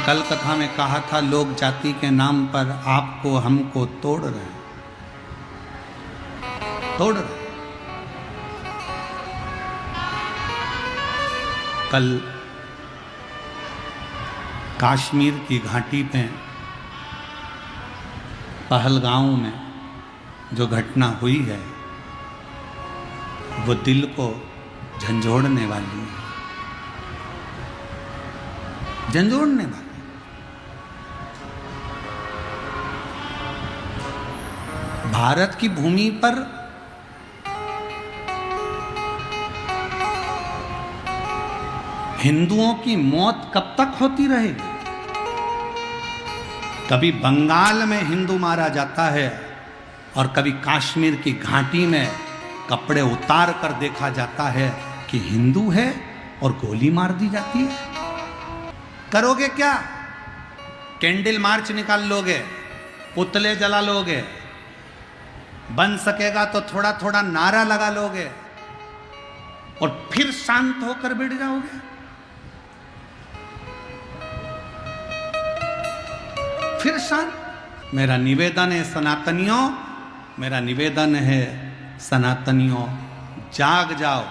कल कथा में कहा था लोग जाति के नाम पर आपको हमको तोड़ रहे हैं, तोड़ रहे। कल कश्मीर की घाटी पे पहलगांव में जो घटना हुई है वो दिल को झंझोड़ने वाली है, झंझोड़ने वाली। भारत की भूमि पर हिंदुओं की मौत कब तक होती रहेगी? कभी बंगाल में हिंदू मारा जाता है और कभी कश्मीर की घाटी में कपड़े उतार कर देखा जाता है कि हिंदू है और गोली मार दी जाती है। करोगे क्या? कैंडल मार्च निकाल लोगे, पुतले जला लोगे, बन सकेगा तो थोड़ा थोड़ा नारा लगा लोगे और फिर शांत होकर बैठ जाओगे। फिर शांत। मेरा निवेदन है सनातनियों, मेरा निवेदन है सनातनियों, जाग जाओ,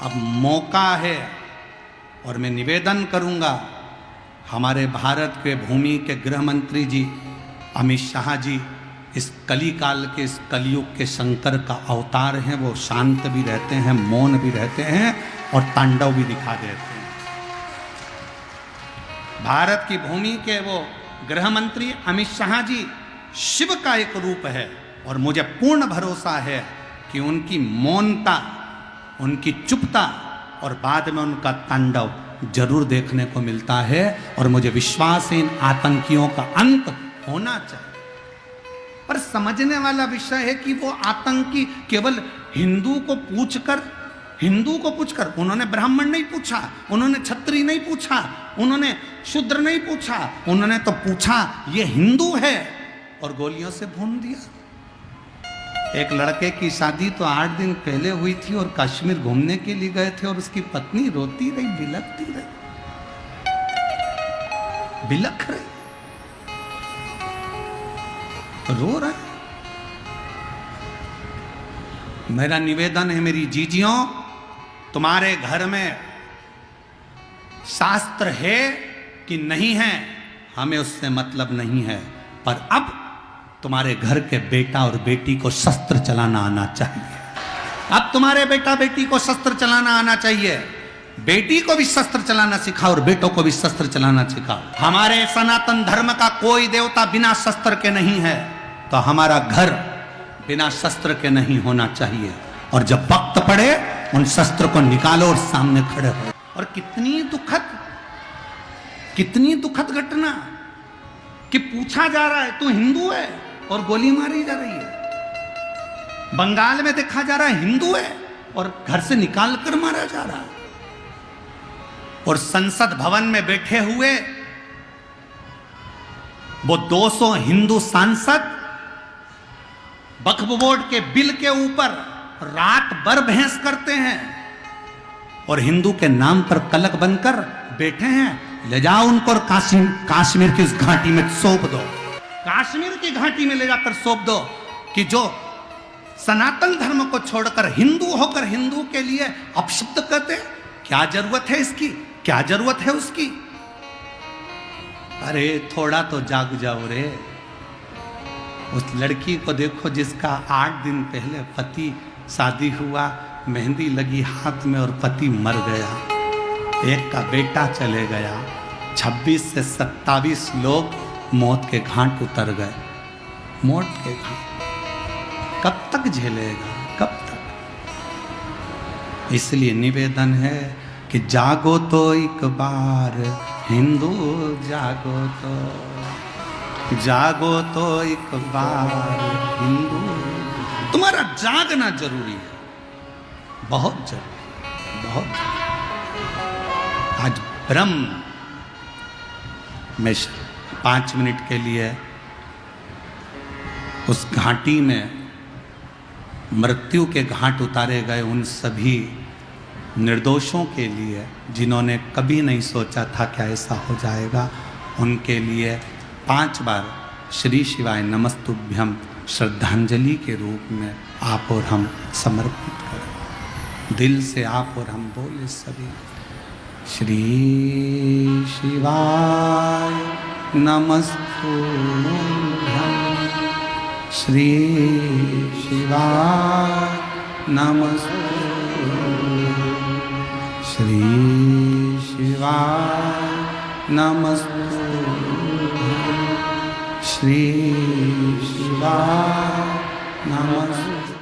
अब मौका है। और मैं निवेदन करूंगा हमारे भारत के भूमि के गृह मंत्री जी अमित शाह जी इस कली काल के, इस कलयुग के शंकर का अवतार हैं। वो शांत भी रहते हैं, मौन भी रहते हैं और तांडव भी दिखा देते हैं। भारत की भूमि के वो गृह मंत्री अमित शाह जी शिव का एक रूप है और मुझे पूर्ण भरोसा है कि उनकी मौनता, उनकी चुपता और बाद में उनका तांडव जरूर देखने को मिलता है। और मुझे विश्वास है इन आतंकियों का अंत होना चाहिए। पर समझने वाला विषय है कि वो आतंकी केवल हिंदू को पूछकर, उन्होंने ब्राह्मण नहीं पूछा, उन्होंने क्षत्रिय नहीं पूछा, उन्होंने शूद्र नहीं पूछा, उन्होंने तो पूछा ये हिंदू है और गोलियों से भून दिया। एक लड़के की शादी तो 8 दिन पहले हुई थी और कश्मीर घूमने के लिए गए थे और उसकी पत्नी रोती रही, बिलखती रही, बिलख रही, रो रहा है। मेरा निवेदन है मेरी जीजियों, तुम्हारे घर में शास्त्र है कि नहीं है हमें उससे मतलब नहीं है, पर अब तुम्हारे घर के बेटा और बेटी को शस्त्र चलाना आना चाहिए। अब तुम्हारे बेटा बेटी को शस्त्र चलाना आना चाहिए। बेटी को भी शस्त्र चलाना सिखाओ और बेटों को भी शस्त्र चलाना सिखाओ। हमारे सनातन धर्म का कोई देवता बिना शस्त्र के नहीं है, तो हमारा घर बिना शस्त्र के नहीं होना चाहिए। और जब वक्त पड़े उन शस्त्र को निकालो और सामने खड़े हो। और कितनी दुखद घटना कि पूछा जा रहा है तू हिंदू है और गोली मारी जा रही है। बंगाल में देखा जा रहा है हिंदू है और घर से निकाल कर मारा जा रहा है। और संसद भवन में बैठे हुए वो 200 हिंदू सांसद वक्फ बोर्ड के बिल के ऊपर रात भर बहस करते हैं और हिंदू के नाम पर कलक बनकर बैठे हैं। ले जाओ उनको और कश्मीर की उस घाटी में सौंप दो, कश्मीर की घाटी में ले जाकर सौंप दो कि जो सनातन धर्म को छोड़कर हिंदू होकर हिंदू के लिए अपशब्द कहते। क्या जरूरत है इसकी? क्या जरूरत है उसकी? अरे थोड़ा तो जाग जाओ रे। उस लड़की को देखो जिसका 8 दिन पहले पति शादी हुआ, मेहंदी लगी हाथ में और पति मर गया, एक का बेटा चले गया, 26 से 27 लोग मौत के घाट उतर गए। मौत के घाट कब तक झेलेगा, कब तक? इसलिए निवेदन है कि जागो तो एक बार हिंदू, जागो तो एक बार हिंदू। तुम्हारा जागना जरूरी है, बहुत जरूरी, बहुत जरूरी। आज ब्रह्म में 5 मिनट के लिए उस घाटी में मृत्यु के घाट उतारे गए उन सभी निर्दोषों के लिए जिन्होंने कभी नहीं सोचा था कि ऐसा हो जाएगा, उनके लिए 5 बार श्री शिवाय नमस्तुभ्यम श्रद्धांजलि के रूप में आप और हम समर्पित करें। दिल से आप और हम बोले सभी, श्री शिवाय नमस्तुभ्यम, श्री शिवाय नमस्तुभ्यम, श्री शिवाय नमस्तुभ्यम, श्री शिवाय नमस्तुभ्यम।